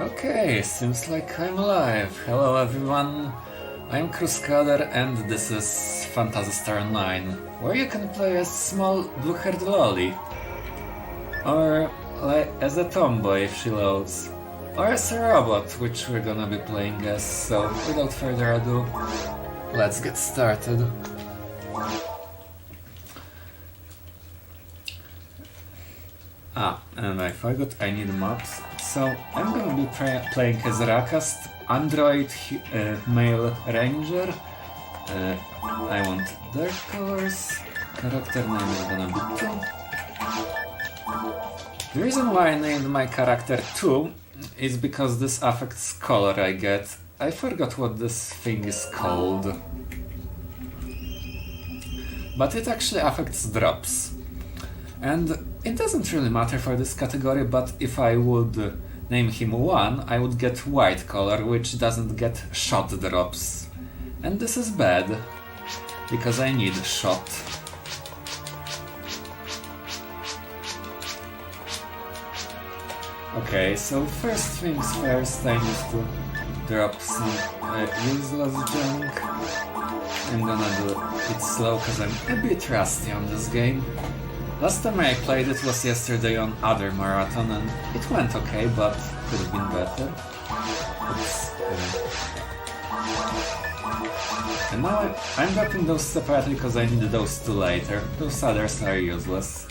Okay, seems like I'm live. Hello everyone, I'm KrusKader and this is Phantasy Star Online, where you can play as small blue-haired lolly, or like as a tomboy if she loads, or as a robot, which we're gonna be playing as. So without further ado, let's get started. And I forgot I need mods, so I'm gonna be playing as Rakast, android male ranger. I want dark colors, character name is gonna be 2. The reason why I named my character 2 is because this affects color I get. I forgot what this thing is called, but it actually affects drops. And it doesn't really matter for this category, but if I would name him 1, I would get white color, which doesn't get shot drops. And this is bad, because I need shot. Okay, so first things first, I need to drop some useless junk. I'm gonna do it slow, because I'm a bit rusty on this game. Last time I played it was yesterday on other marathon and it went okay, but could have been better. And now I'm dropping those separately because I need those two later. Those others are useless.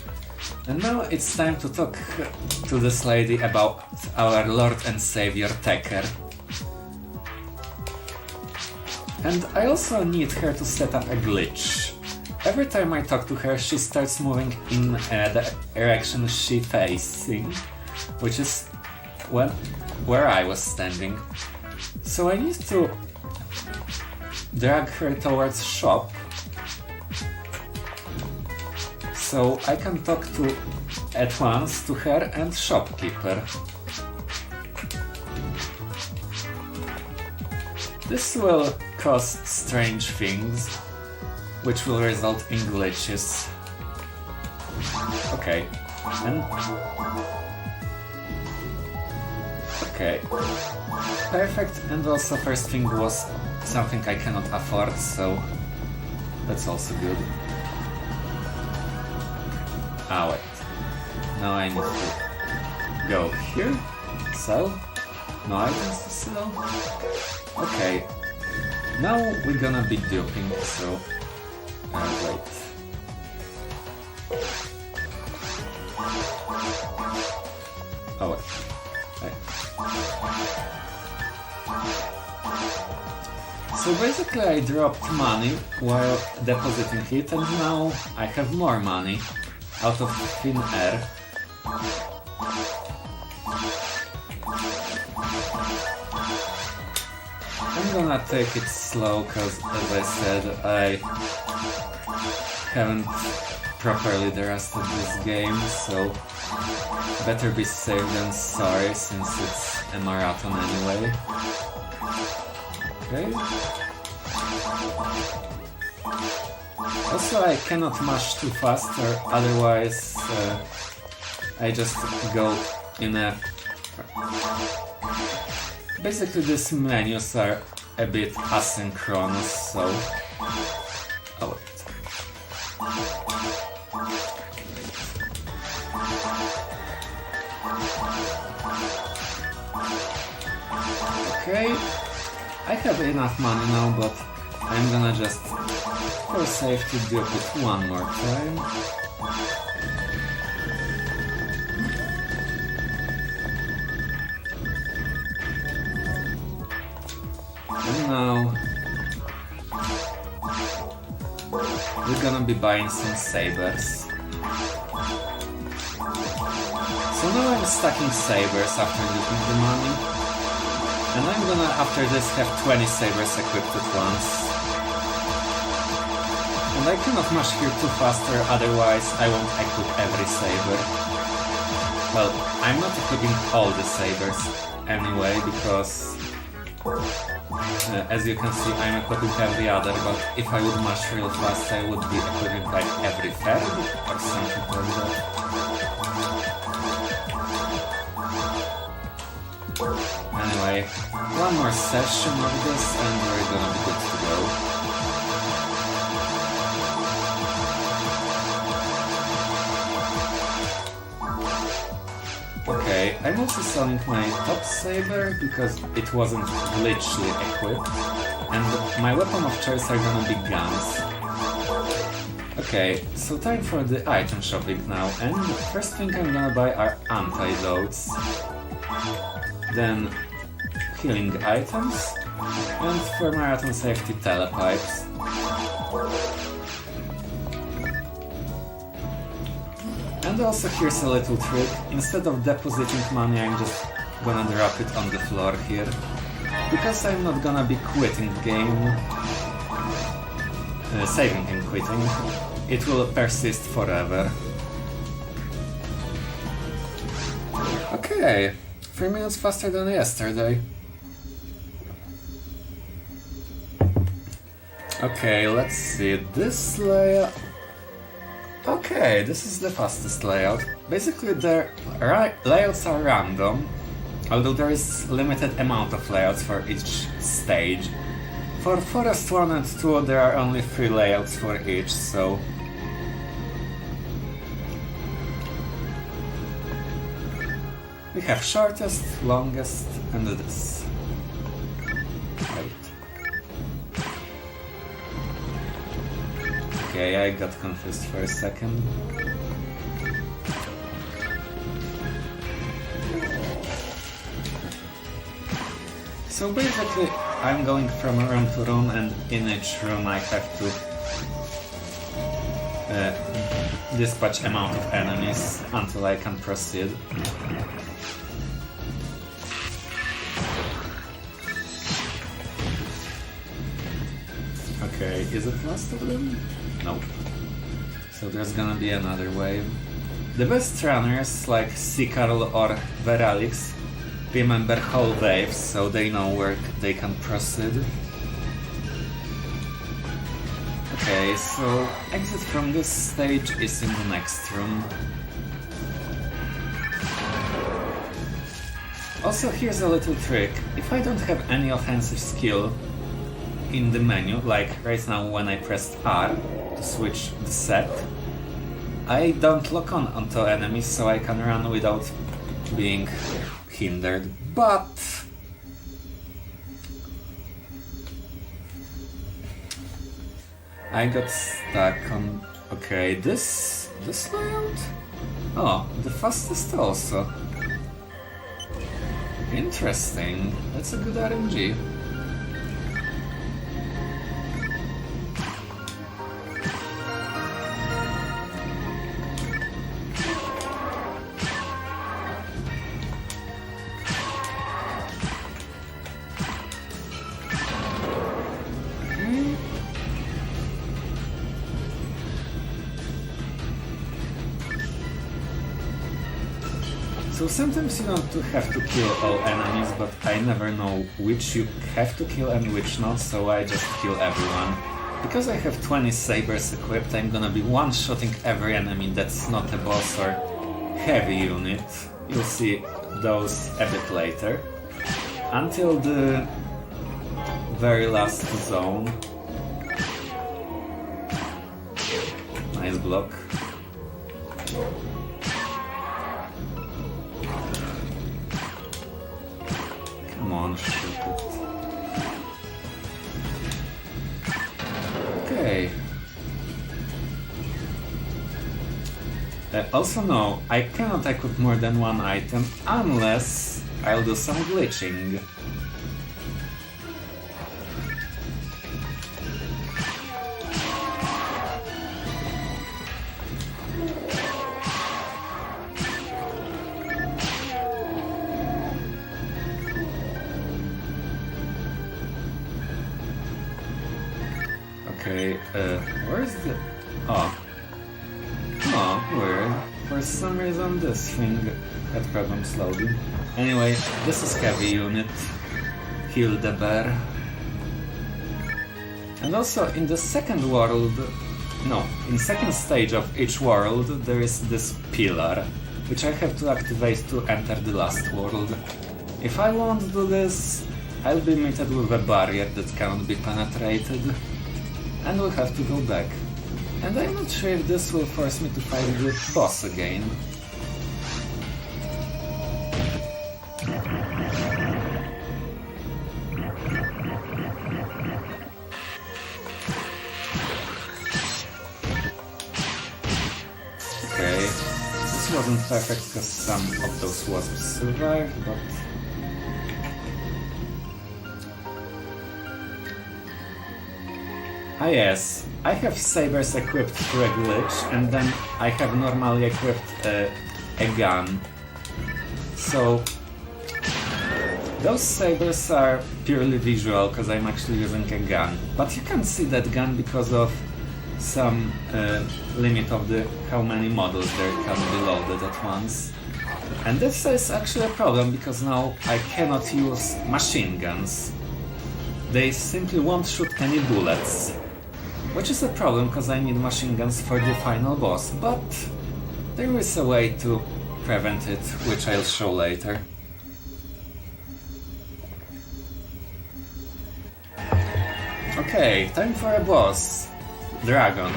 And now it's time to talk to this lady about our Lord and Savior Tekker. And I also need her to set up a glitch. Every time I talk to her, she starts moving in the direction she's facing, which is where I was standing. So I need to drag her towards shop, so I can talk at once to her and shopkeeper. This will cause strange things, which will result in glitches. Okay, and... okay. Perfect, and also first thing was something I cannot afford, so that's also good. Ah, wait. Now I need to go here, sell, no items to sell. Okay, now we're gonna be duping, so... wait. Oh wait. So basically I dropped money while depositing it and now I have more money out of thin air. I'm gonna take it slow because, as I said, I haven't properly drafted this game, so better be safe than sorry since it's a marathon anyway. Okay. Also I cannot mash too fast or otherwise I just go in a... Basically these menus are a bit asynchronous, so... oh wait. Okay, I have enough money now, but I'm gonna just, for safety, dupe it one more time. And now we're gonna be buying some sabers. So now I'm stacking sabers after looting the money. And I'm gonna, after this, have 20 sabers equipped at once. And I cannot mash here too fast or otherwise I won't equip every saber. Well, I'm not equipping all the sabers anyway, because as you can see I'm equipping every other, but if I would mash real fast I would be equipping like every third or something like that. more session of this and we're gonna be good to go. Okay, I'm also selling my top saber because it wasn't glitchly equipped, and my weapon of choice are gonna be guns. Okay, so time for the item shopping now, and the first thing I'm gonna buy are antidotes, then healing items, and for marathon safety telepipes. And also here's a little trick, instead of depositing money I'm just gonna drop it on the floor here, because I'm not gonna be quitting the game, saving and quitting, it will persist forever. Okay, 3 minutes faster than yesterday. Okay, let's see, this layout... Okay, this is the fastest layout. Basically the layouts are random, although there is limited amount of layouts for each stage. For Forest 1 and 2 there are only 3 layouts for each, so... We have shortest, longest, and this. Wait. Okay, I got confused for a second. So basically, I'm going from room to room, and in each room I have to dispatch amount of enemies until I can proceed. Okay, is it last of them? Nope. So there's gonna be another wave. The best runners like Sicarl or Veralix remember whole waves, so they know where they can proceed. Okay, so exit from this stage is in the next room. Also, here's a little trick. If I don't have any offensive skill in the menu, like right now when I pressed R to switch the set, I don't lock on onto enemies, so I can run without being hindered, but I got stuck on... Okay, this layout? Oh, the fastest also. Interesting, that's a good RNG. So sometimes you don't have to kill all enemies, but I never know which you have to kill and which not, so I just kill everyone. Because I have 20 sabers equipped, I'm gonna be one-shotting every enemy that's not a boss or heavy unit. You'll see those a bit later. Until the very last zone. Nice block. Come on, shoot it. Okay. Also no, I cannot equip more than one item unless I'll do some glitching. Okay, where's the... Oh. Oh, weird. For some reason this thing had problems loading. Anyway, this is heavy unit. Heal the bear. And also in the second world... No, in second stage of each world there is this pillar, which I have to activate to enter the last world. If I won't do this, I'll be meted with a barrier that cannot be penetrated, and we'll have to go back. And I'm not sure if this will force me to fight the boss again. Okay, this wasn't perfect because some of those wasps survived, but... Ah yes, I have sabers equipped through a glitch, and then I have normally equipped a gun. So those sabers are purely visual because I'm actually using a gun. But you can see that gun because of some limit of how many models there can be loaded at once. And this is actually a problem because now I cannot use machine guns. They simply won't shoot any bullets. Which is a problem because I need machine guns for the final boss, but there is a way to prevent it, which I'll show later. Okay, time for a boss. Dragon.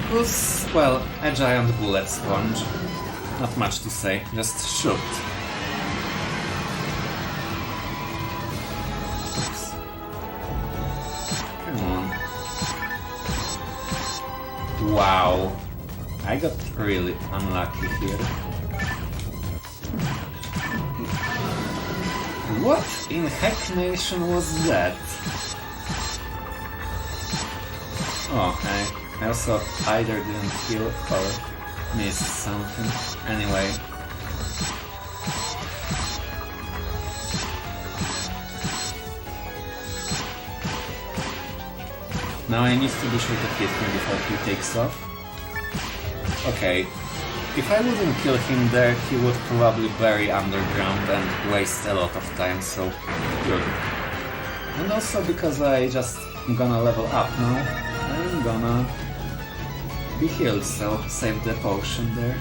Who's, well, a giant bullet sponge. Not much to say, just shoot. Oops. Come on. Wow. I got really unlucky here. What in heck nation was that? Oh, I also either didn't kill or missed something. Anyway. Now I need to be sure to hit him before he takes off. Okay. If I wouldn't kill him there, he would probably bury underground and waste a lot of time, so good. And also because I just am gonna level up now. I'm gonna be healed, so save the potion there.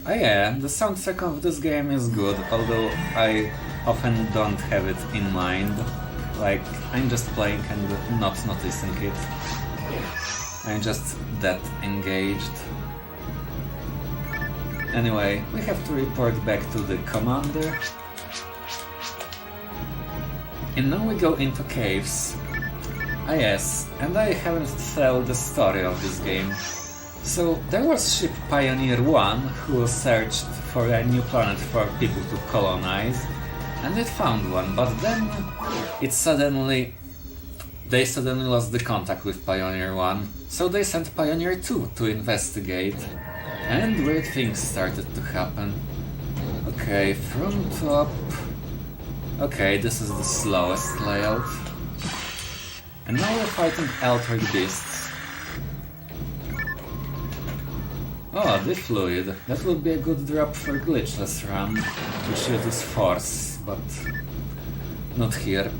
Oh yeah, the soundtrack of this game is good, although I often don't have it in mind. Like, I'm just playing and not noticing it. I'm just that engaged. Anyway, we have to report back to the commander. And now we go into caves. Ah yes, and I haven't told the story of this game. So there was ship Pioneer 1 who searched for a new planet for people to colonize, and it found one, but then they suddenly lost the contact with Pioneer 1, so they sent Pioneer 2 to investigate. And weird things started to happen. Okay, from top... Okay, this is the slowest layout. And now we're fighting altered beasts. Oh, the fluid. That would be a good drop for glitchless run, which uses force, but not here.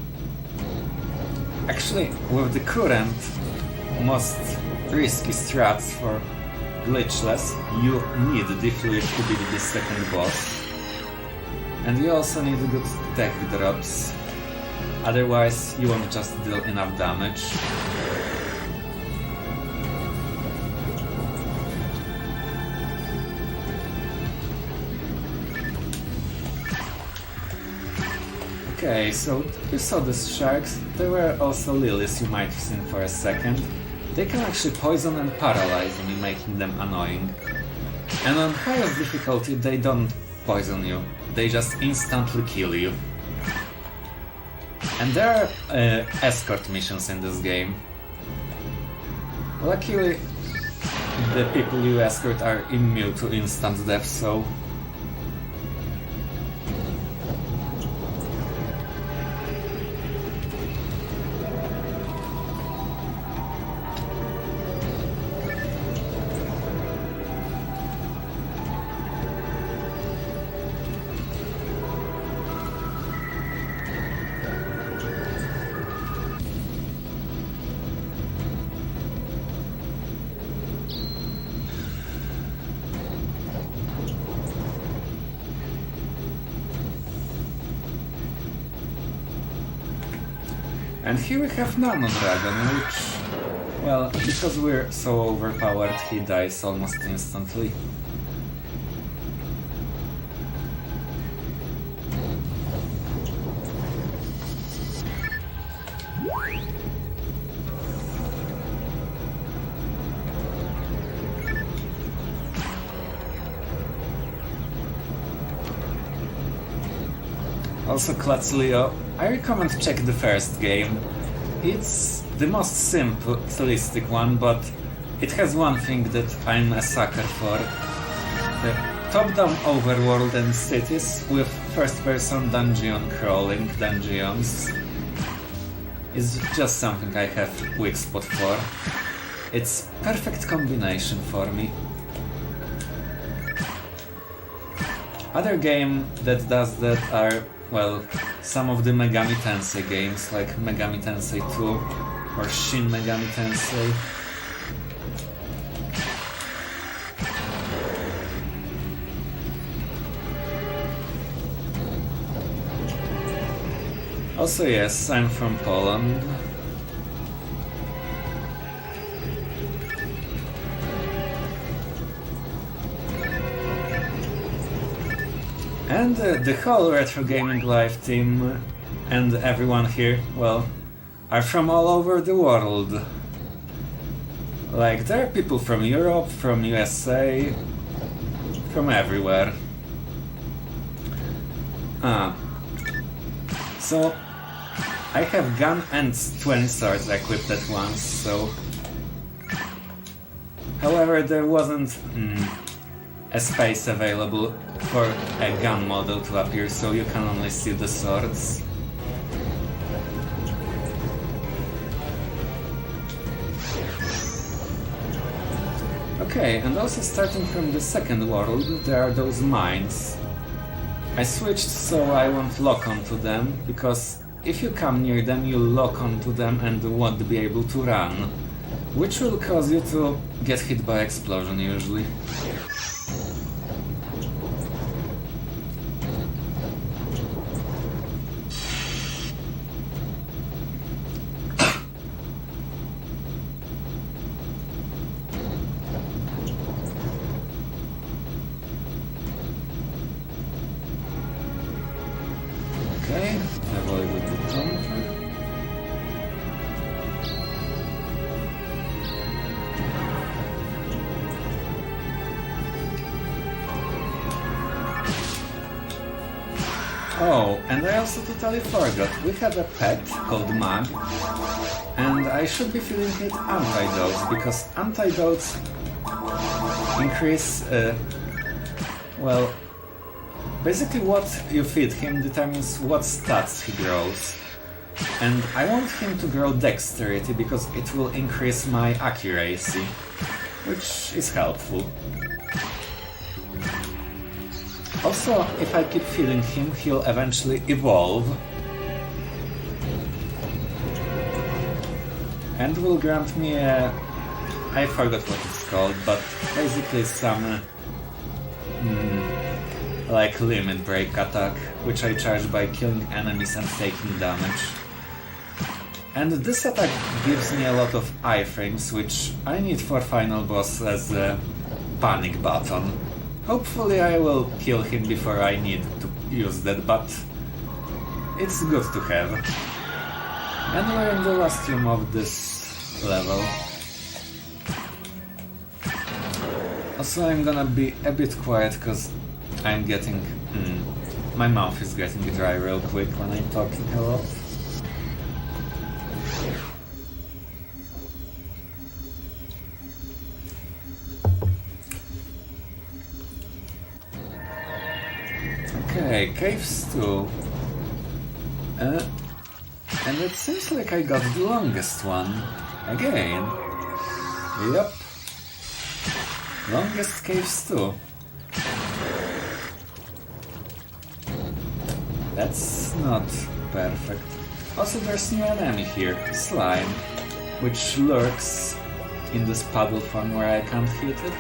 Actually, with the current most risky strats for glitchless, you need the fluid to beat the second boss. And you also need good tech drops, otherwise you won't just deal enough damage. Okay, so you saw these sharks. There were also lilies you might have seen for a second. They can actually poison and paralyze me, making them annoying. And on highest difficulty they don't poison you, they just instantly kill you. And there are escort missions in this game. Luckily, the people you escort are immune to instant death, so... And here we have Nano Dragon, which, well, because we're so overpowered, he dies almost instantly. Also, Klutz Leo, I recommend check the first game. It's the most simplistic one, but it has one thing that I'm a sucker for. The top-down overworld and cities with first-person dungeon crawling dungeons is just something I have weak spot for. It's perfect combination for me. Other game that does that are, well, some of the Megami Tensei games, like Megami Tensei 2 or Shin Megami Tensei. Also, yes, I'm from Poland. And the whole Retro Gaming Live team and everyone here, well, are from all over the world. Like, there are people from Europe, from USA, from everywhere. So, I have gun and 20 swords equipped at once, so... However, there wasn't a space available for a gun model to appear, so you can only see the swords. Okay, and also starting from the second world, there are those mines. I switched so I won't lock onto them, because if you come near them, you'll lock onto them and won't be able to run, which will cause you to get hit by explosion usually. Okay, avoid the counter. Oh, and I also totally forgot, we have a pet called Mag, and I should be feeding it antidotes, because antidotes increase, well, basically what you feed him determines what stats he grows. And I want him to grow dexterity because it will increase my accuracy, which is helpful. Also, if I keep feeding him, he'll eventually evolve. And will grant me a... I forgot what it's called, but basically some... like limit break attack, which I charge by killing enemies and taking damage. And this attack gives me a lot of iframes, which I need for final boss as a panic button. Hopefully I will kill him before I need to use that, but it's good to have. And we're in the last room of this level. Also, I'm gonna be a bit quiet, cause I'm getting... my mouth is getting dry real quick when I'm talking a lot. Okay, caves 2. And it seems like I got the longest one. Again. Yep. Longest caves 2. That's not perfect. Also, there's new enemy here, Slime, which lurks in this puddle form where I can't hit it,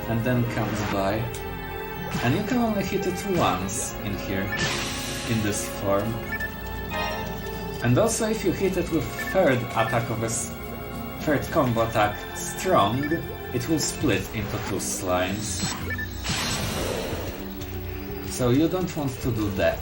and then comes by. And you can only hit it once in here, in this form. And also if you hit it with third combo attack strong, it will split into 2 slimes. So you don't want to do that.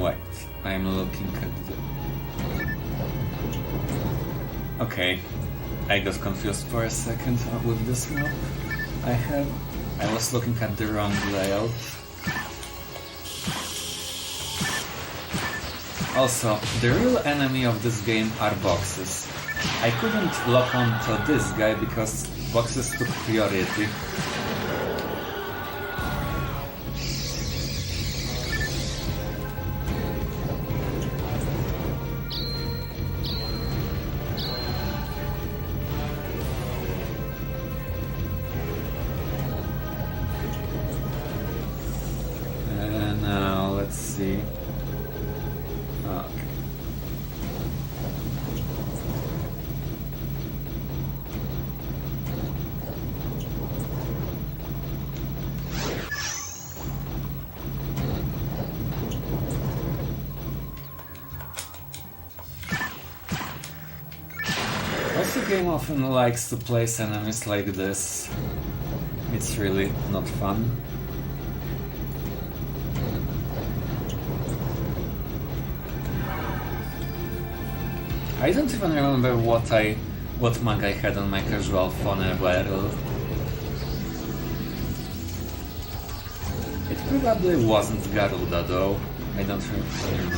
Wait, I'm looking at the... Okay, I got confused for a second with this map. I was looking at the wrong layout. Also, the real enemy of this game are boxes. I couldn't lock on to this guy because boxes took priority. Now, let's see. Okay. Also, the game often likes to place enemies like this. It's really not fun. I don't even remember what mag I had on my casual phone ever. It probably wasn't Garuda though. I don't remember.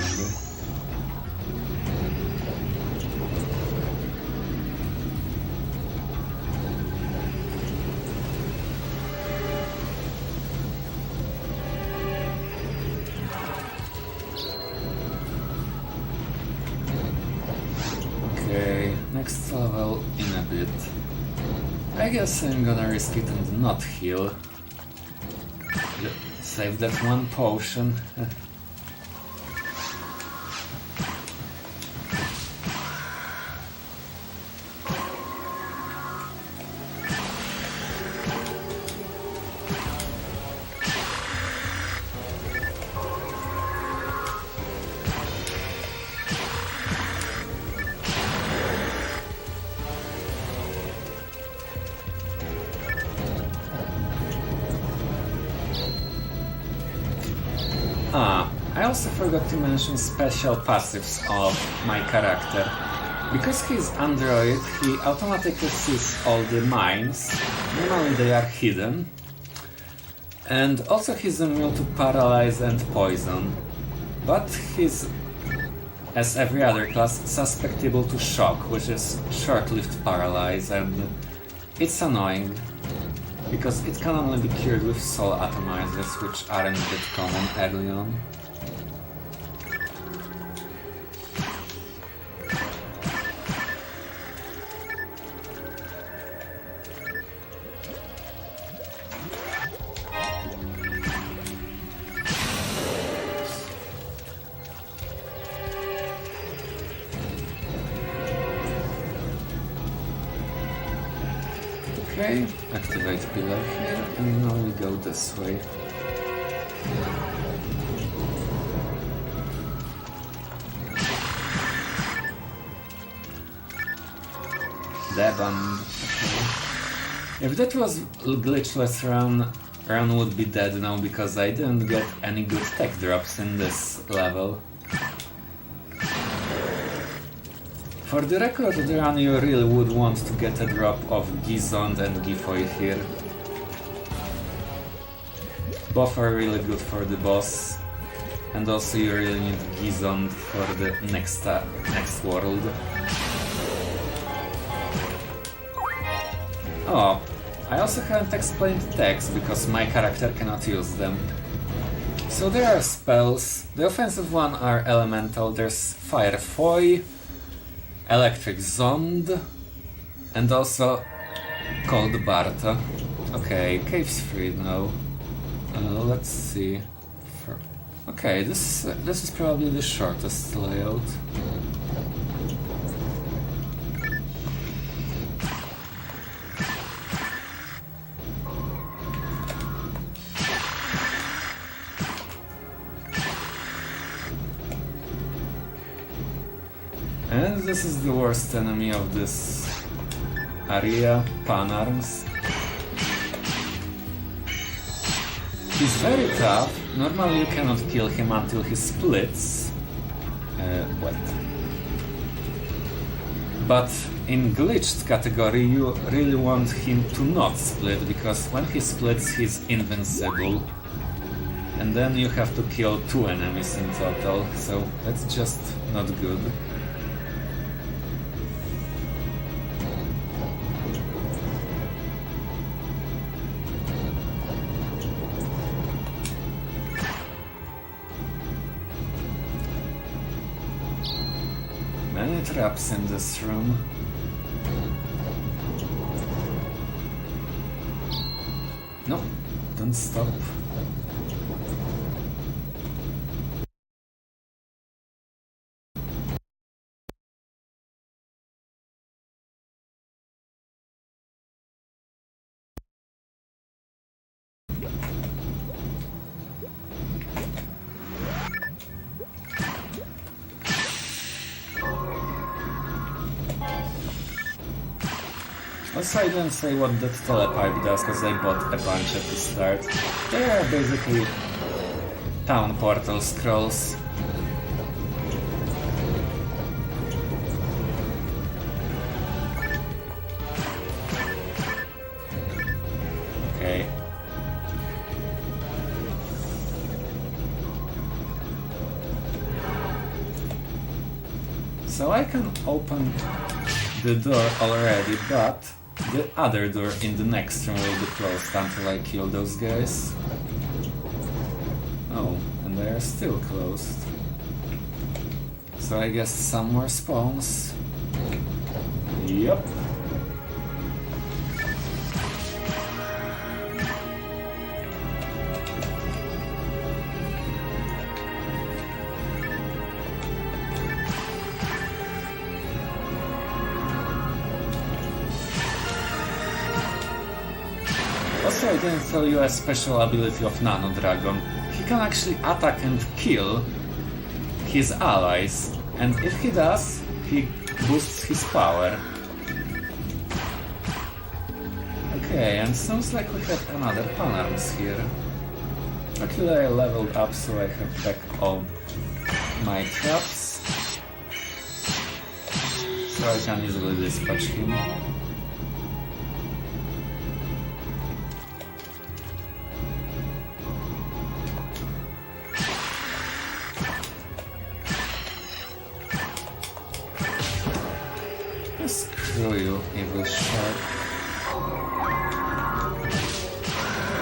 Okay, next level in a bit. I guess I'm gonna risk it and not heal. Save that one potion. I also forgot to mention special passives of my character. Because he's android, he automatically sees all the mines. Normally they are hidden. And also he's immune to paralyze and poison. But he's, as every other class, susceptible to shock, which is short-lived paralyze, and it's annoying. Because it can only be cured with soul atomizers, which aren't that common early on. Okay, activate pillar here, and now we go this way. Deban. Okay. If that was glitchless run would be dead now because I didn't get any good tech drops in this level. For the record run, you really would want to get a drop of Gizond and Gifoy here. Both are really good for the boss, and also you really need Gizond for the next world. Oh, I also haven't explained text because my character cannot use them. So there are spells. The offensive one are elemental. There's Fire Foy, Electric Zond, and also Cold Barta. Okay, cave's free now. Let's see. Okay, this is probably the shortest layout. And this is the worst enemy of this area, Panarms. He's very tough. Normally you cannot kill him until he splits. What? But in glitched category you really want him to not split, because when he splits he's invincible. And then you have to kill 2 enemies in total, so that's just not good. Many traps in this room. No, don't stop. Also, I didn't say what that telepipe does, because I bought a bunch at the start. They are basically town portal scrolls. Okay. So I can open the door already, but the other door in the next room will be closed until I kill those guys. Oh, and they are still closed. So I guess some more spawns. Yup. Also, I didn't tell you a special ability of Nano Dragon. He can actually attack and kill his allies, and if he does, he boosts his power. Okay, and sounds like we have another Panarms here. Luckily I leveled up, so I have back all my traps, so I can easily dispatch him. Screw you, evil shark.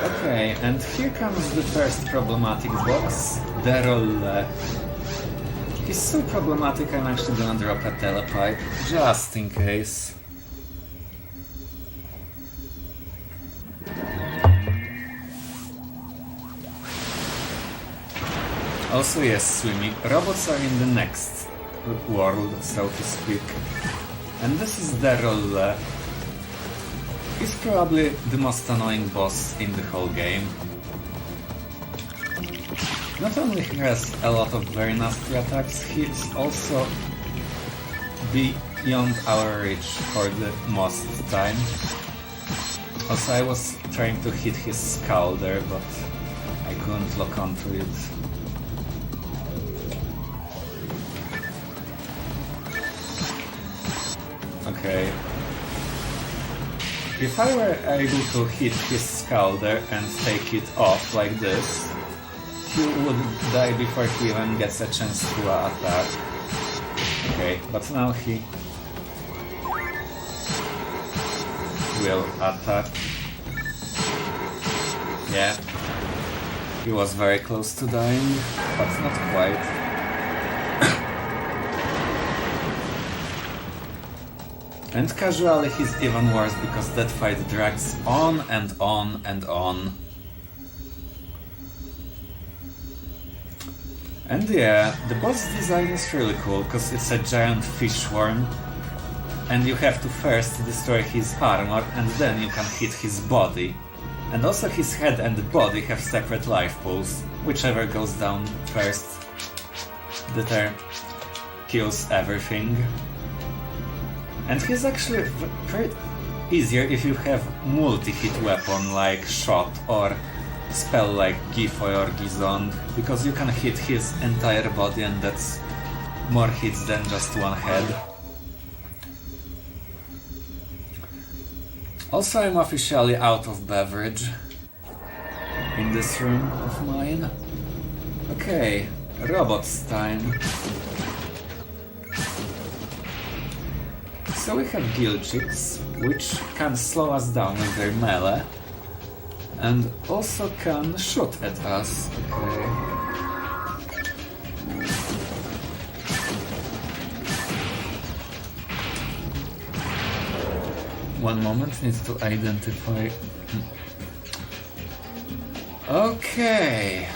Okay, and here comes the first problematic boss, the Rolle. He's so problematic, I'm actually gonna drop a telepipe, just in case. Also, yes, Swimmy, robots are in the next world, so to speak. And this is the Rolle. He's probably the most annoying boss in the whole game. Not only he has a lot of very nasty attacks, he's also beyond our reach for the most time. Also, I was trying to hit his skull there, but I couldn't lock onto it. Okay. If I were able to hit his skull there and take it off like this, he would die before he even gets a chance to attack. Okay, but now he will attack. Yeah, he was very close to dying, but not quite. And casually he's even worse, because that fight drags on and on and on. And yeah, the boss design is really cool, because it's a giant fish worm, and you have to first destroy his armor, and then you can hit his body. And also his head and body have separate life pools. Whichever goes down first, that kills everything. And he's actually pretty easier if you have multi-hit weapon like Shot or spell like Gifoy or Gizong, because you can hit his entire body and that's more hits than just one head. Also, I'm officially out of beverage in this room of mine. Okay, robots time. So we have Gilchiks, which can slow us down with their melee, and also can shoot at us. Okay. One moment, needs to identify. Okay.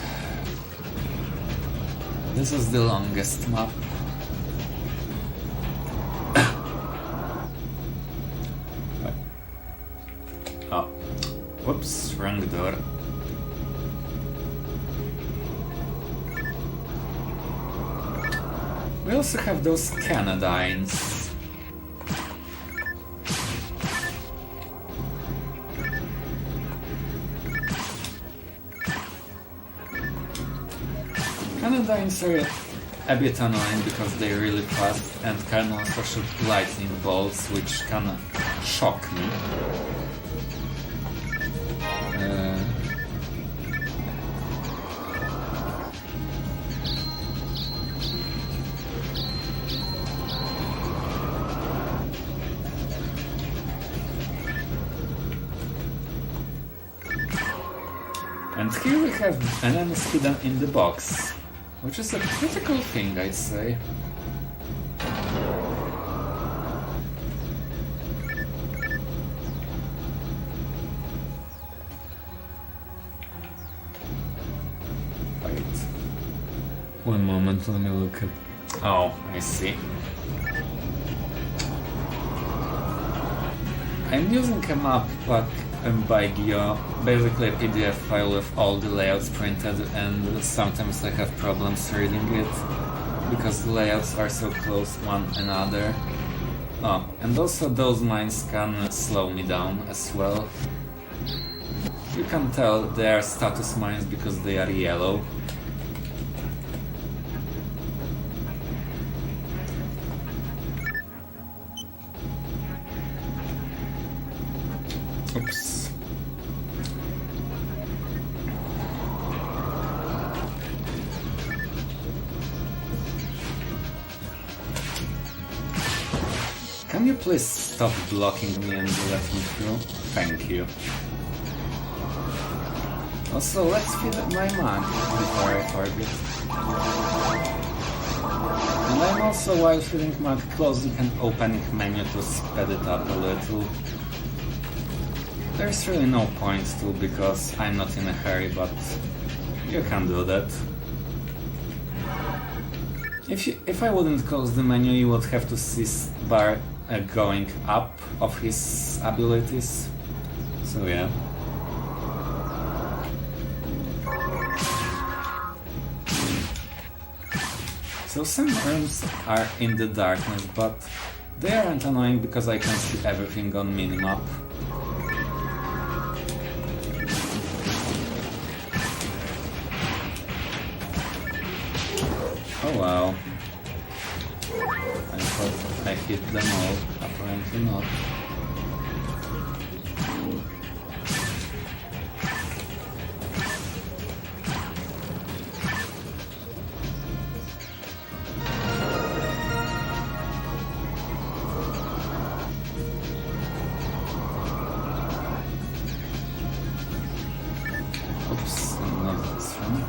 This is the longest map. Oh. Whoops, wrong door. We also have those Canadines. Canadines are a bit annoying because they're really fast and can also shoot lightning bolts, which can shock me. And here we have enemies hidden in the box, which is a pretty cool thing, I'd say. Wait. One moment, let me look at... Oh, I see. I'm using a map pack by Geo, basically a PDF file with all the layouts printed, and sometimes I have problems reading it because the layouts are so close one another. Oh, and also those mines can slow me down as well. You can tell they are status mines because they are yellow. Oops. Can you please stop blocking me and let me through? Thank you. Also, let's feed my mag before I forget. And I'm also, while feeding mag, closing an opening menu to speed it up a little. There's really no point to, because I'm not in a hurry, but you can do that. If I wouldn't close the menu, you would have to see bar going up of his abilities. So yeah. So some rooms are in the darkness, but they aren't annoying because I can see everything on minimap. Oh wow. I thought I hit them all, apparently not. Oops, not this one.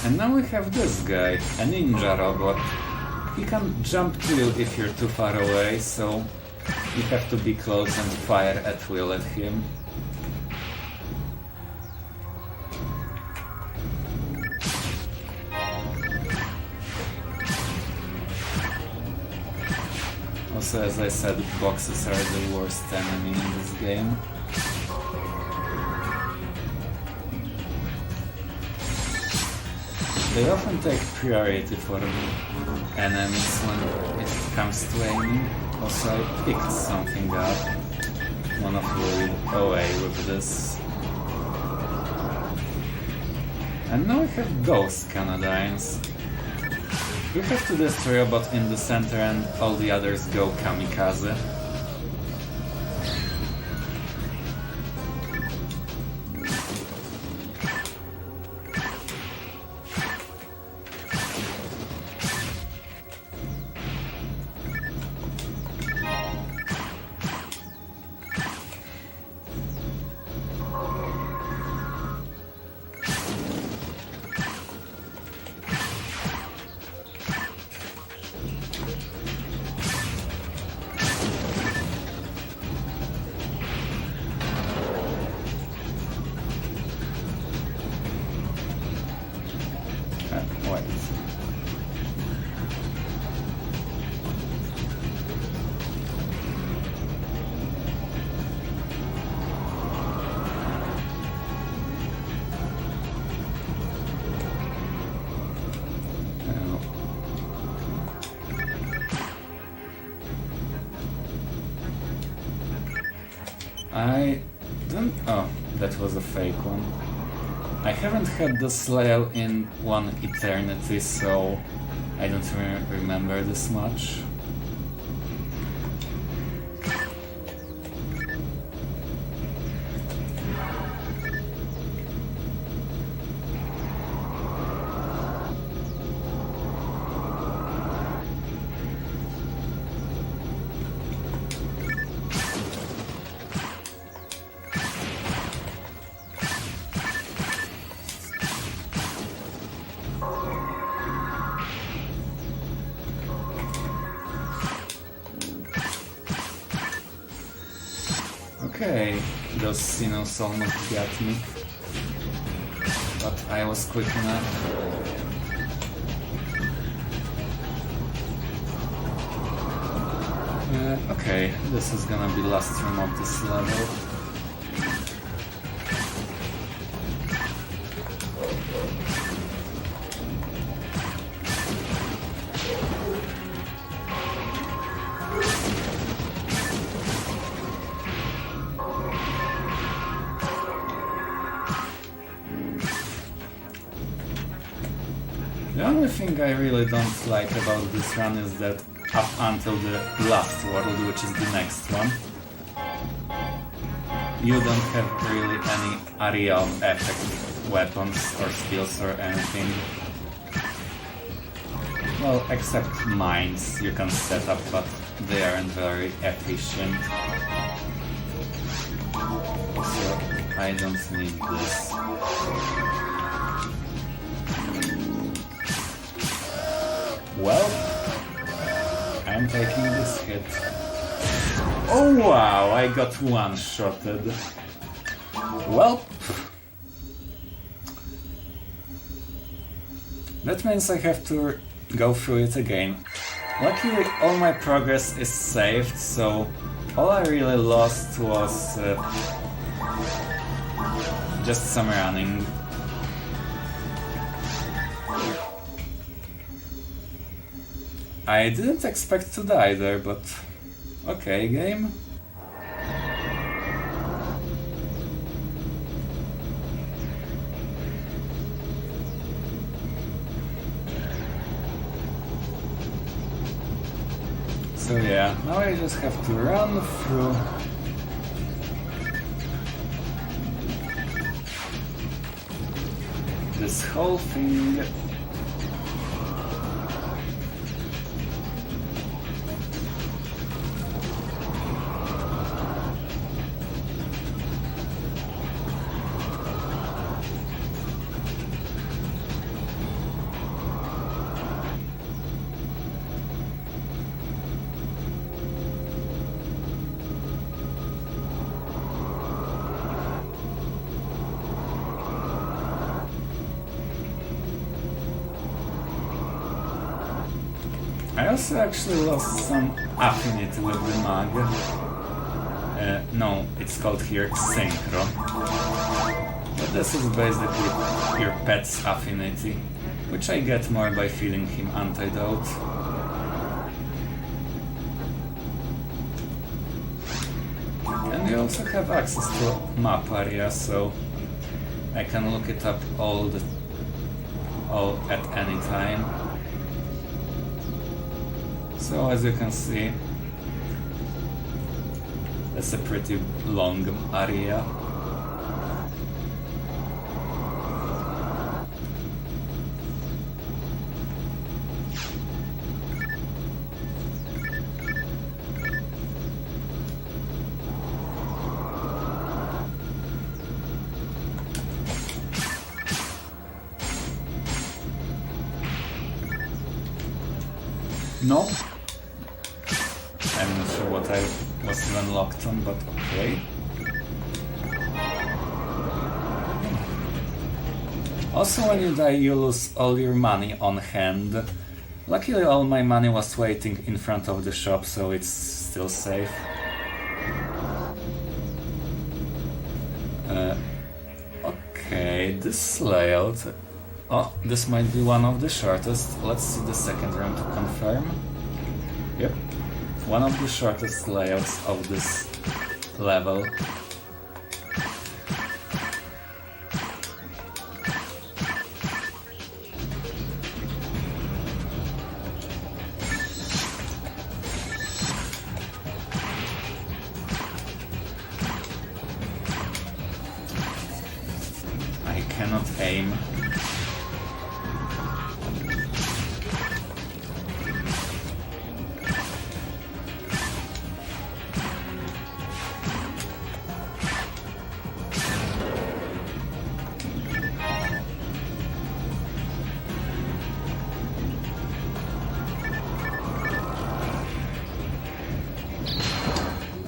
And now we have this guy, a ninja robot. he can jump to you if you're too far away, so you have to be close and fire at will at him. Also, as I said, boxes are the worst enemy in this game. They often take priority for enemies when it comes to aiming. Also, I picked something up. Wanna flew away with this. And now we have Ghost Canadines. You have to destroy a bot in the center and all the others go kamikaze. Wait. I don't... Oh, that was a fake one. I haven't had this layout in one eternity, so I don't remember this much. Okay, those signals almost got me, but I was quick enough. Okay, this is gonna be last room of this level. The only thing I really don't like about this run is that up until the last world, which is the next one, you don't have really any area of effect, weapons or skills or anything. Well, except mines you can set up, but they aren't very efficient. So I don't need this. Well, I'm taking this hit. Oh wow, I got one-shotted. Well, that means I have to go through it again. Luckily, all my progress is saved, so all I really lost was just some running. I didn't expect to die there, but okay, game. So yeah, now I just have to run through this whole thing. I also actually lost some affinity with the mag. No, it's called here Synchro. But this is basically your pet's affinity, which I get more by feeding him antidote. And you also have access to map area, so I can look it up all at any time. So as you can see, it's a pretty long area. No, I'm not sure what I was even locked on, but okay. Also, when you die, you lose all your money on hand. Luckily, all my money was waiting in front of the shop, so it's still safe. Okay, this layout. Oh, this might be one of the shortest. Let's see the second room to confirm. Yep, one of the shortest layouts of this level. I cannot aim.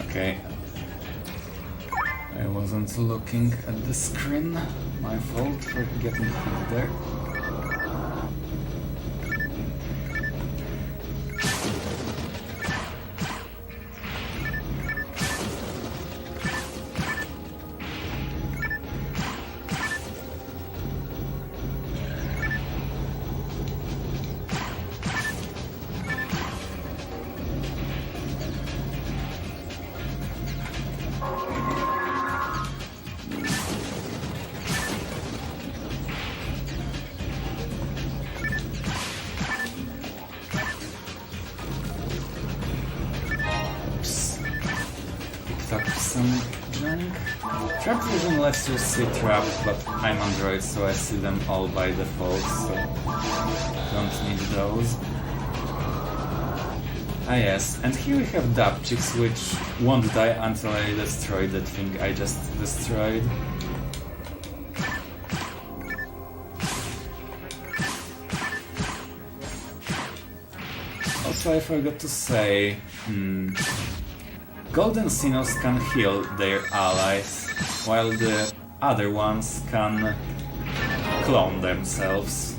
Okay, I wasn't looking at the screen. My fault for getting hit there. Up some junk. Trap vision lets you see traps, but I'm Android, so I see them all by default, so don't need those. Ah yes, and here we have Dapchicks, which won't die until I destroy that thing I just destroyed. Also, I forgot to say, Golden Sinos can heal their allies, while the other ones can clone themselves.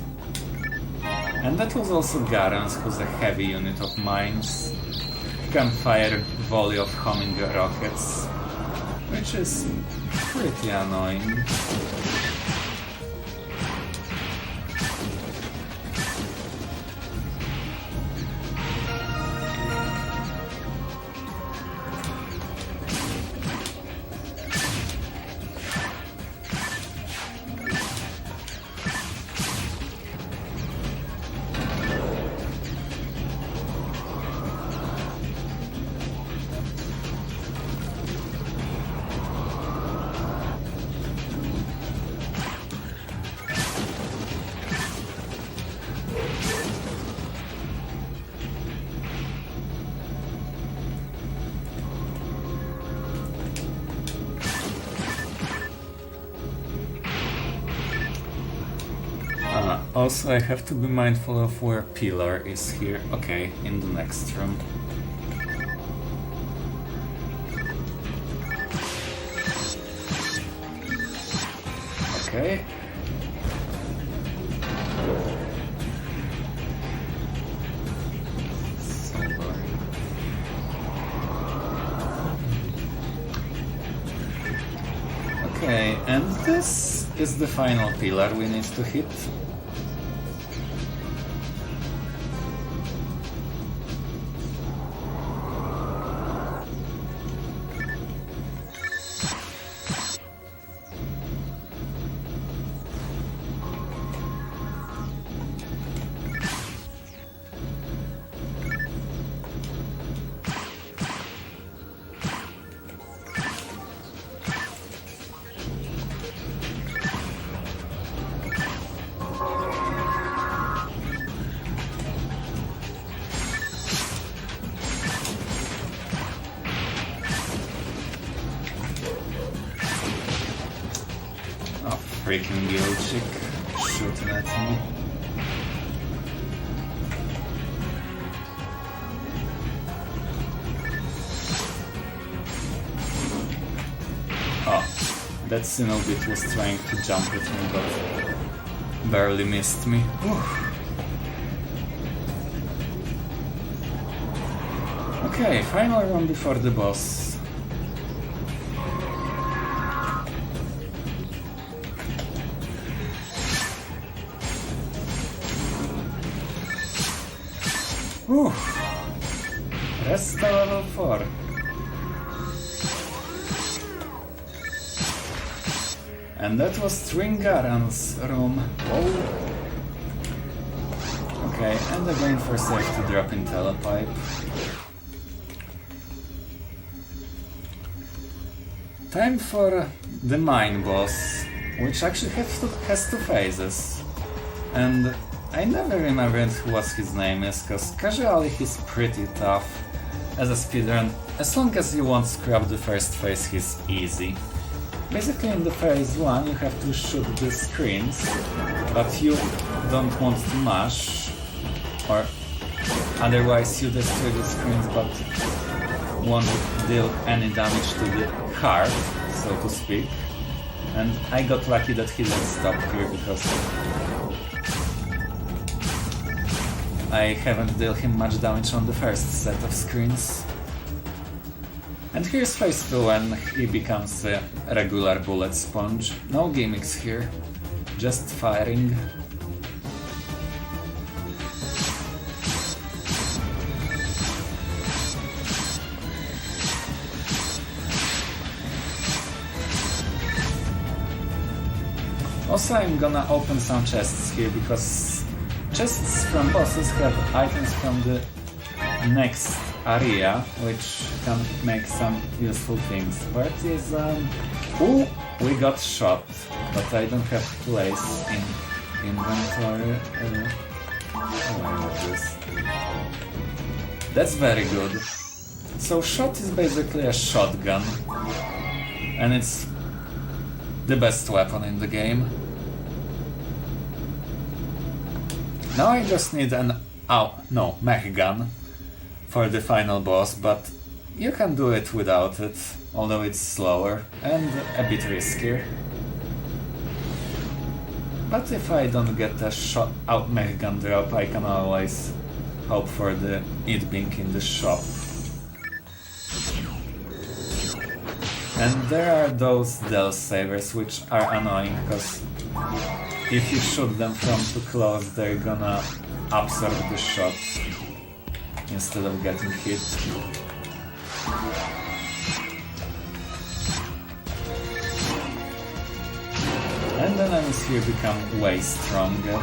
And that was also Garance, who's a heavy unit of mines. He can fire a volley of homing rockets, which is pretty annoying. Also, I have to be mindful of where Pillar is here. Okay, in the next room. Okay. Okay, and this is the final pillar we need to hit. Freaking girl chick shooting at me. Oh, that Sinobit was trying to jump at me, but barely missed me. Whew. Okay, final run before the boss. Whew. Resta level 4. And that was Stringaran's room. Oh. Okay, and again for safety drop in telepipe. Time for the mine boss, which actually has two phases. And I never remembered what his name is, cause casually he's pretty tough. As a speedrun, as long as you won't scrap the first phase, he's easy. Basically in the phase 1 you have to shoot the screens, but you don't want to mash, or otherwise you destroy the screens but won't deal any damage to the heart, so to speak. And I got lucky that he didn't stop here because I haven't dealt him much damage on the first set of screens. And here's phase 2 when he becomes a regular bullet sponge. No gimmicks here, just firing. Also, I'm gonna open some chests here because chests from bosses have items from the next area, which can make some useful things. First is ooh, we got shot, but I don't have place in inventory. Oh, this. That's very good. So shot is basically a shotgun, and it's the best weapon in the game. Now I just need an mech gun for the final boss, but you can do it without it, although it's slower and a bit riskier. But if I don't get a mech gun drop, I can always hope for it being in the shop. And there are those Del Savers, which are annoying, because if you shoot them from too close, they're gonna absorb the shot instead of getting hit. And the enemies here become way stronger.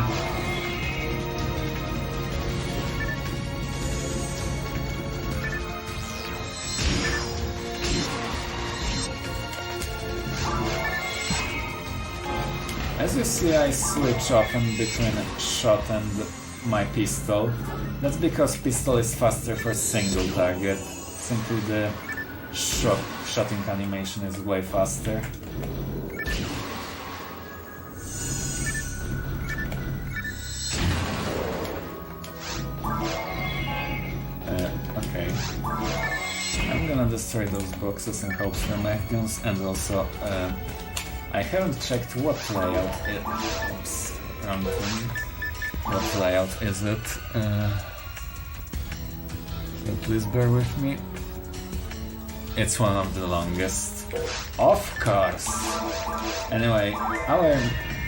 As you see, I switch often between shot and my pistol. That's because pistol is faster for single target. Simply the shotting animation is way faster. Okay. I'm gonna destroy those boxes and hope for mech guns, and also I haven't checked what layout oops, wrong thing. What layout is it? So please bear with me. it's one of the longest. Of course! Anyway, our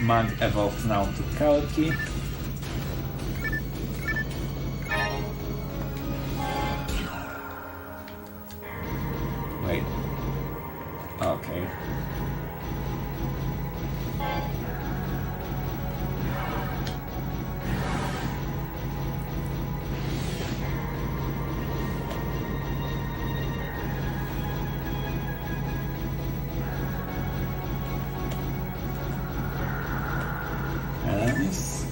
mag evolved now to Kalki. Wait. Okay. Enemies.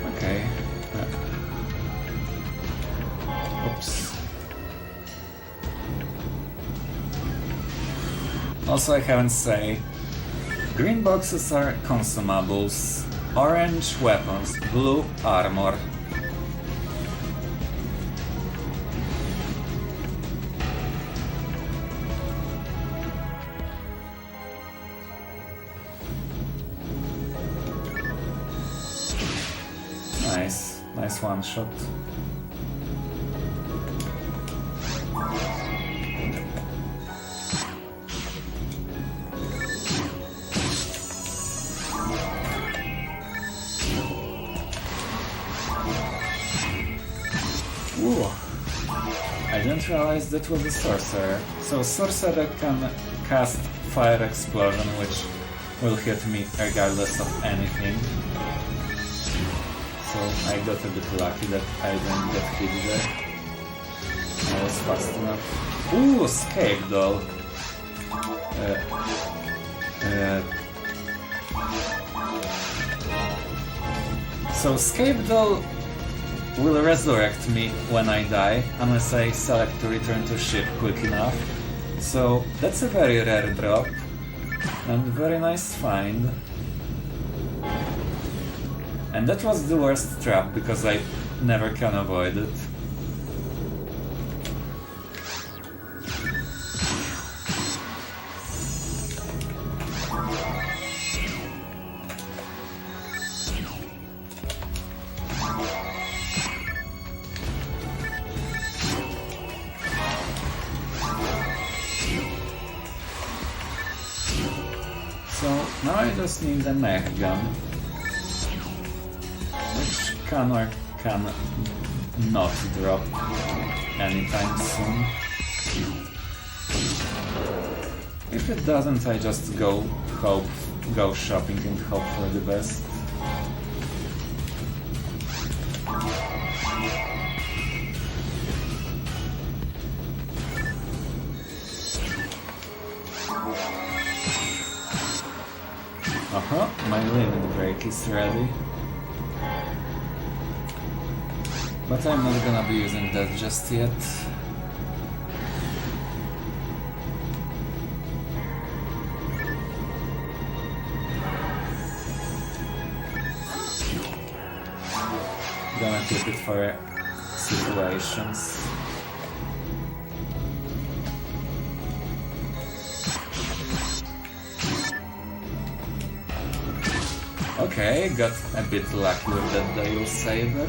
Okay. Oops. Also, I haven't say, green boxes are consumables, orange weapons, blue armor. Nice one shot. Ooh. I didn't realize that was a sorcerer. So sorcerer can cast fire explosion, which will hit me regardless of anything. So I got a bit lucky that I didn't get hit there. I was fast enough. Ooh, escape doll. So escape doll will resurrect me when I die, unless I select to return to ship quick enough. So that's a very rare drop, and very nice find. And that was the worst trap, because I never can avoid it. So now I just need a mech gun, which can or can not drop anytime soon. If it doesn't, I just go shopping and hope for the best. My limit break is ready. But I'm not gonna be using that just yet. Gonna keep it for situations. Okay, got a bit lucky with that Dial Saber.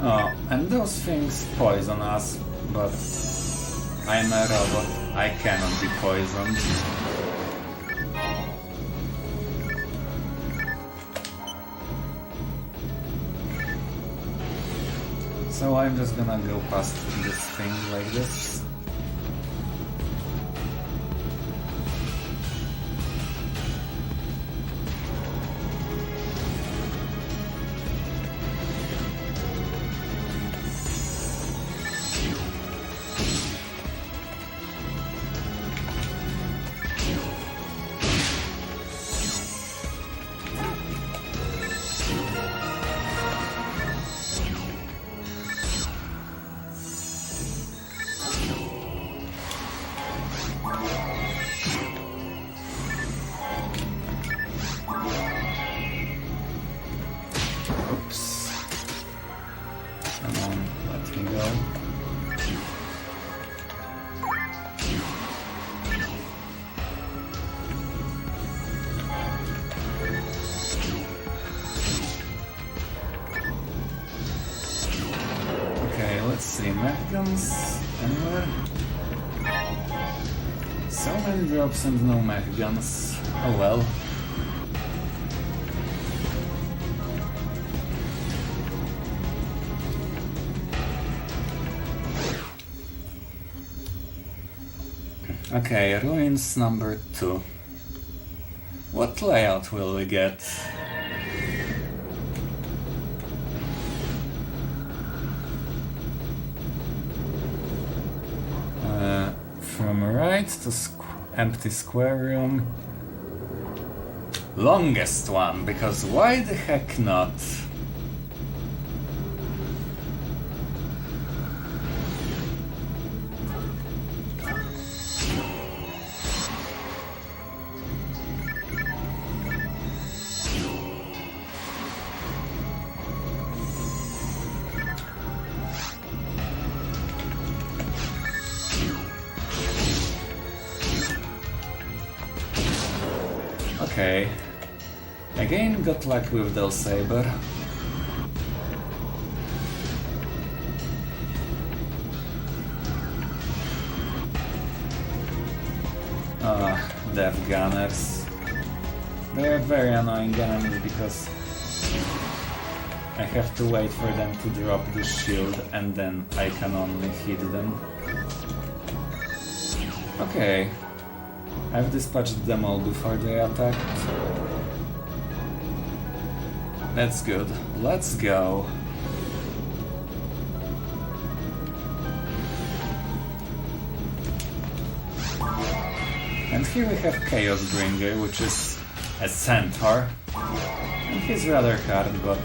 Oh, and those things poison us, but I'm a robot, I cannot be poisoned. So I'm just gonna go past this thing like this. see mech guns anywhere? So many drops and no mech guns. Oh well. Okay, ruins number 2. What layout will we get? From right to empty square room. Longest one, because why the heck not? Okay. Again, got luck with the saber. Death gunners. They are very annoying enemies because I have to wait for them to drop the shield and then I can only hit them. Okay. I've dispatched them all before they attacked. That's good. Let's go. And here we have Chaos Bringer, which is a centaur. And he's rather hard, but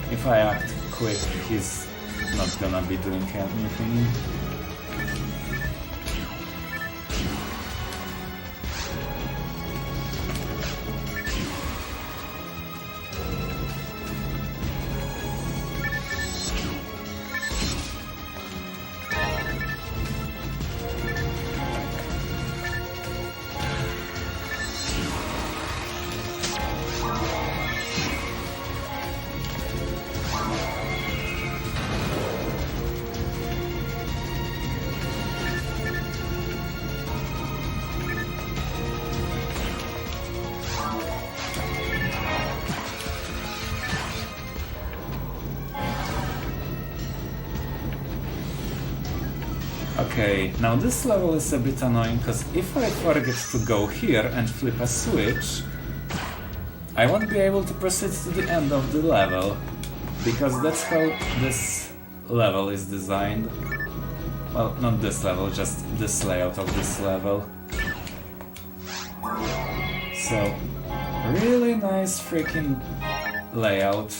if I act quick, he's not gonna be doing anything. Okay, now this level is a bit annoying, because if I forget to go here and flip a switch, I won't be able to proceed to the end of the level, because that's how this level is designed. Well, not this level, just this layout of this level. So, really nice freaking layout.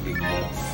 Big death.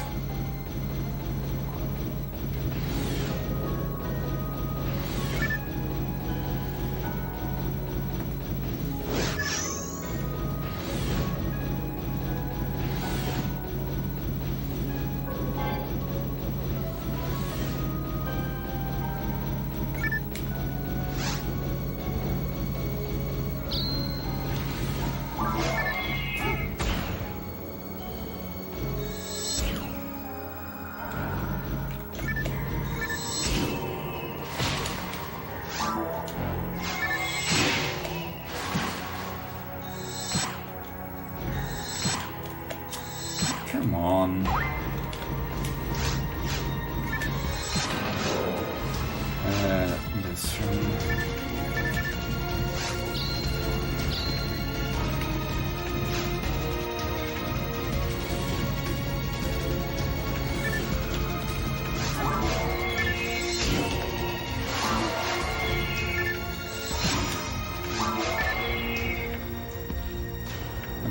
Come on. This room.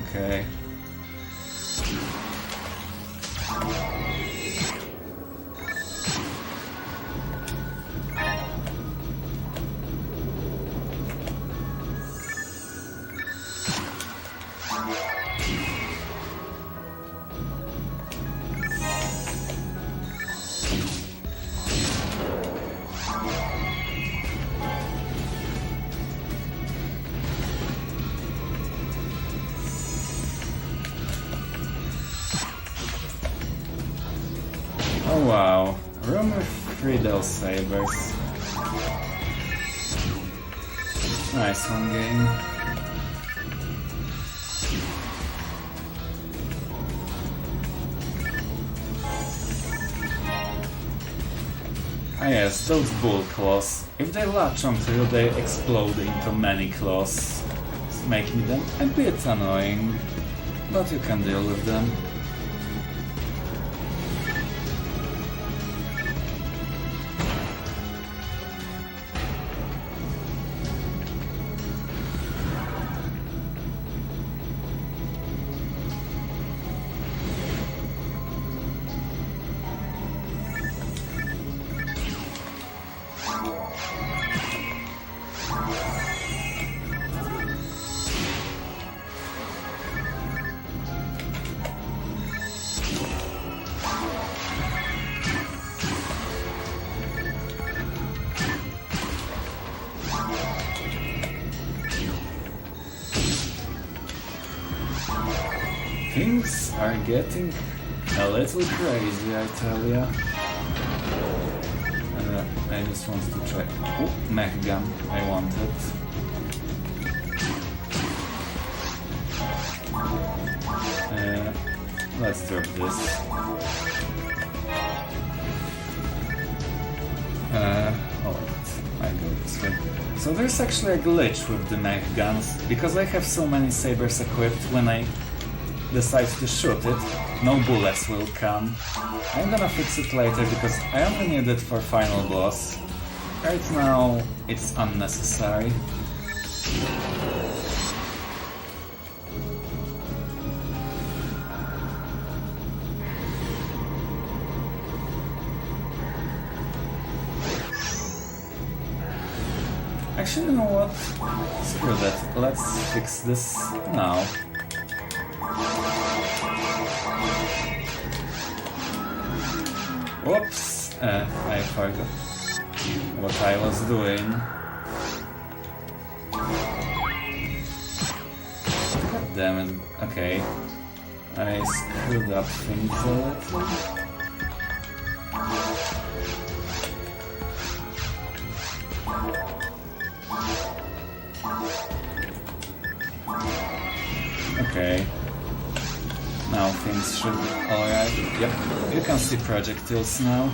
Okay. Oh wow, room with 3 Dull Sabers. Nice one game. Ah yes, those bull claws. If they latch onto you, they explode into many claws, making them a bit annoying, but you can deal with them. Things are getting a little crazy, I tell ya. I just want to try. Oh, mech gun, I want it. Let's drop this. Oh wait, I go this way. So there's actually a glitch with the mech guns, because I have so many sabers equipped. When I decide to shoot it, no bullets will come. I'm gonna fix it later because I only need it for final boss. Right now, it's unnecessary. Actually, you know what? Screw that. Let's fix this now. Whoops! I forgot what I was doing. God damn it. Okay. I screwed up things a little. Okay. Now things should be alright. Yep, you can see projectiles now,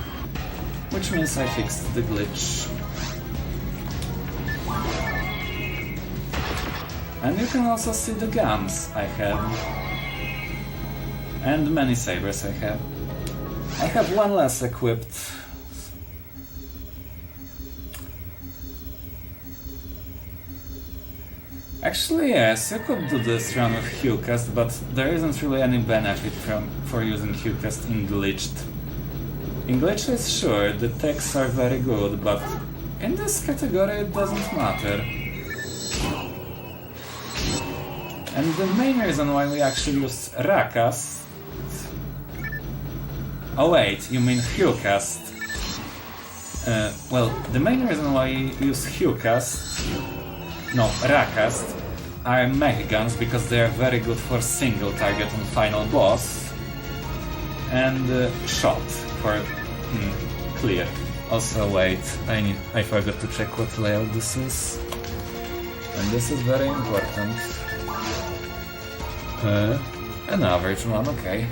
which means I fixed the glitch. And you can also see the guns I have. And many sabers I have. I have one less equipped. Actually, yes, you could do this run with HuCast, but there isn't really any benefit for using HuCast in glitched. In glitched, sure, the techs are very good, but in this category it doesn't matter. And the main reason why we actually use Rakas... Oh wait, you mean HuCast. Well, the main reason why we use HuCast... No, Rakas are mech guns because they are very good for single target on final boss, and shot for clear. Also, wait, I forgot to check what layout this is, and this is very important. An average one, okay.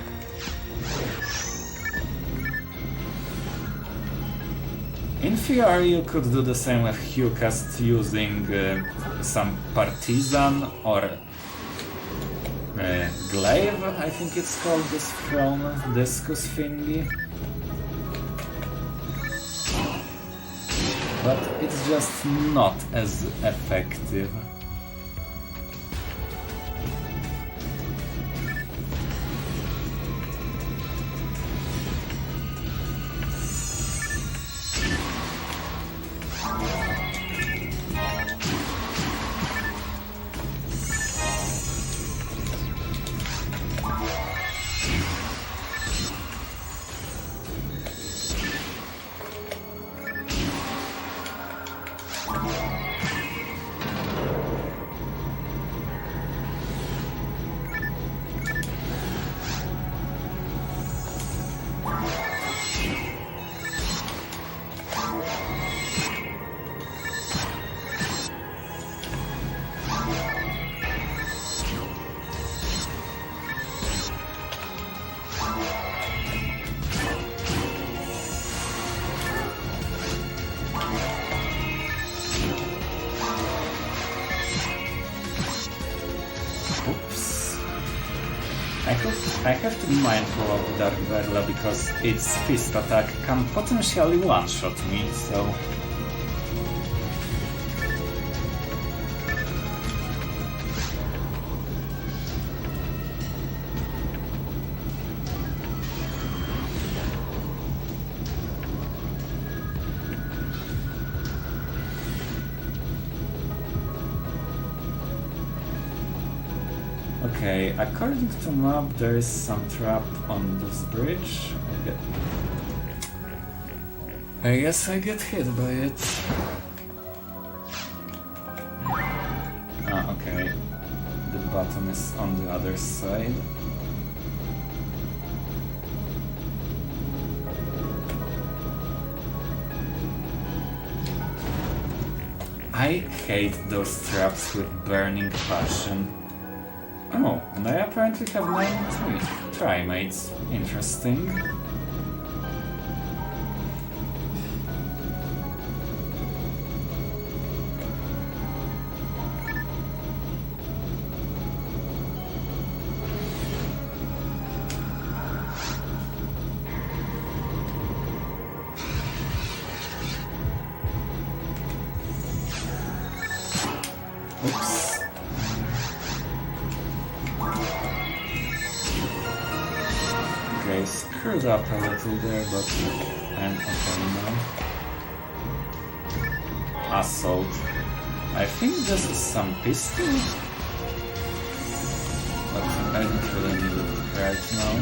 In theory, you could do the same with HuCast using some Partisan or Glaive, I think it's called, this thrown discus thingy. But it's just not as effective. I have to be mindful of Dark Berla because its fist attack can potentially one-shot me, so... Okay, according to map, there is some trap on this bridge. I guess I get hit by it. Ah, okay. The button is on the other side. I hate those traps with burning passion. Oh, and I apparently have 9 trimates. Interesting. Oops. Okay, screwed up a little there, but I'm okay now. Assault. I think this is some pistol, but I don't really need it right now.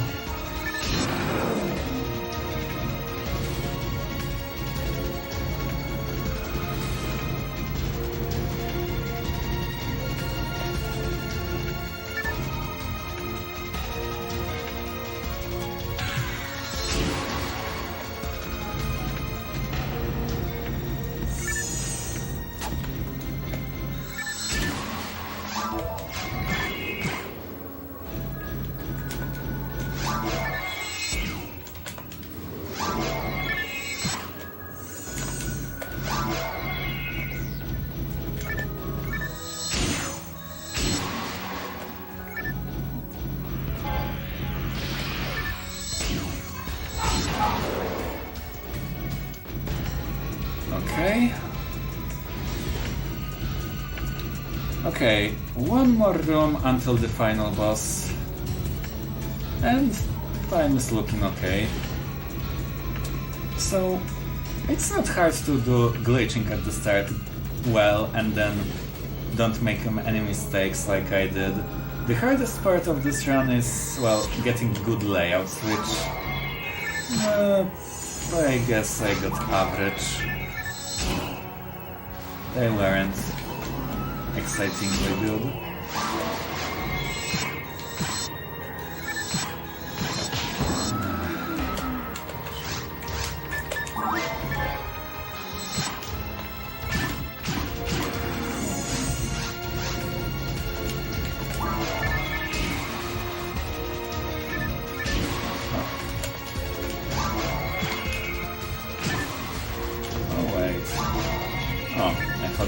Okay. Okay, one more room until the final boss. And time is looking okay. So, it's not hard to do glitching at the start well and then don't make any mistakes like I did. The hardest part of this run is, well, getting good layouts, which... I guess I got average. They weren't excitingly good.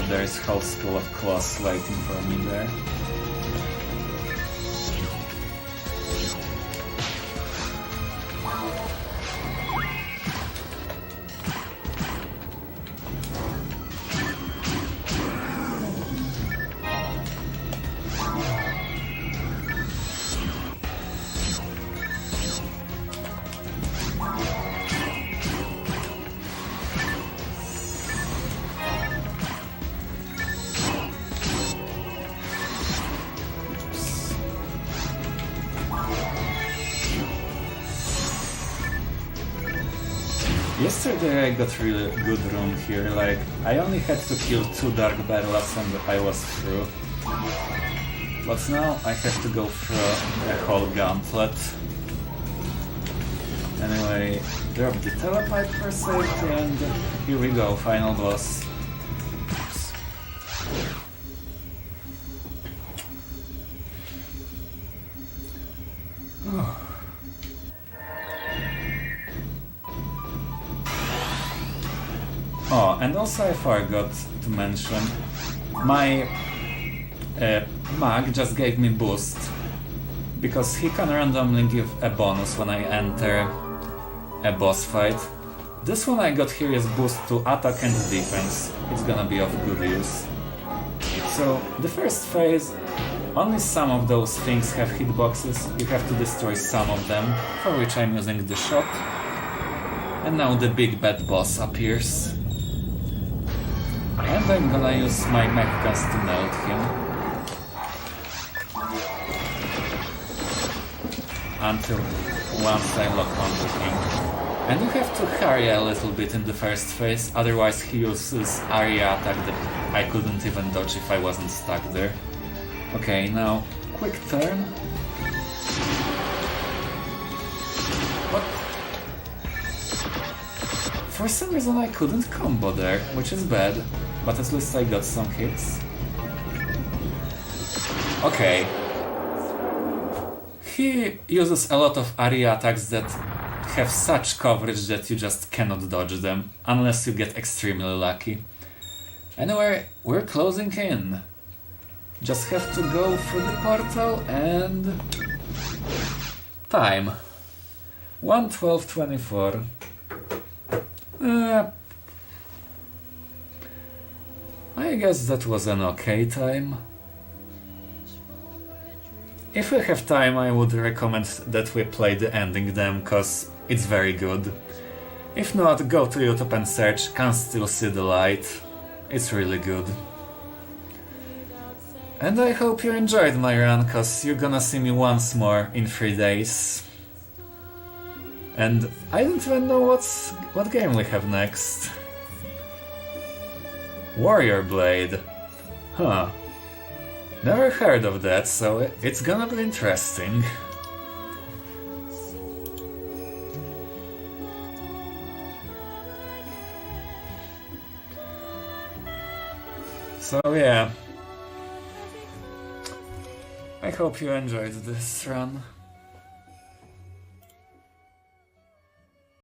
There's a whole school of claws waiting for me there. Yesterday I got really good room here, like I only had to kill 2 Dark Berlas and I was through. But now I have to go through a whole gauntlet. Anyway, drop the telepipe for safety and here we go, final boss. Oh, and also I forgot to mention, my mag just gave me boost, because he can randomly give a bonus when I enter a boss fight. This one I got here is boost to attack and defense. It's gonna be of good use. So the first phase, only some of those things have hitboxes. You have to destroy some of them, for which I'm using the shot. And now the big bad boss appears. And I'm gonna use my mech guns to melt him. Until once I lock onto him. And you have to hurry a little bit in the first phase, otherwise he uses area attack that I couldn't even dodge if I wasn't stuck there. Okay, now quick turn. What? For some reason I couldn't combo there, which is bad, but at least I got some hits. Okay. He uses a lot of area attacks that have such coverage that you just cannot dodge them, unless you get extremely lucky. Anyway, we're closing in. Just have to go through the portal and... time. 1:12:24. I guess that was an okay time. If we have time, I would recommend that we play the ending then, cause it's very good. If not, go to YouTube and search Can Still See the Light. It's really good. And I hope you enjoyed my run, cause you're gonna see me once more in 3 days. And I don't even know what game we have next. Warrior Blade. Huh. Never heard of that, so it's gonna be interesting. So yeah. I hope you enjoyed this run.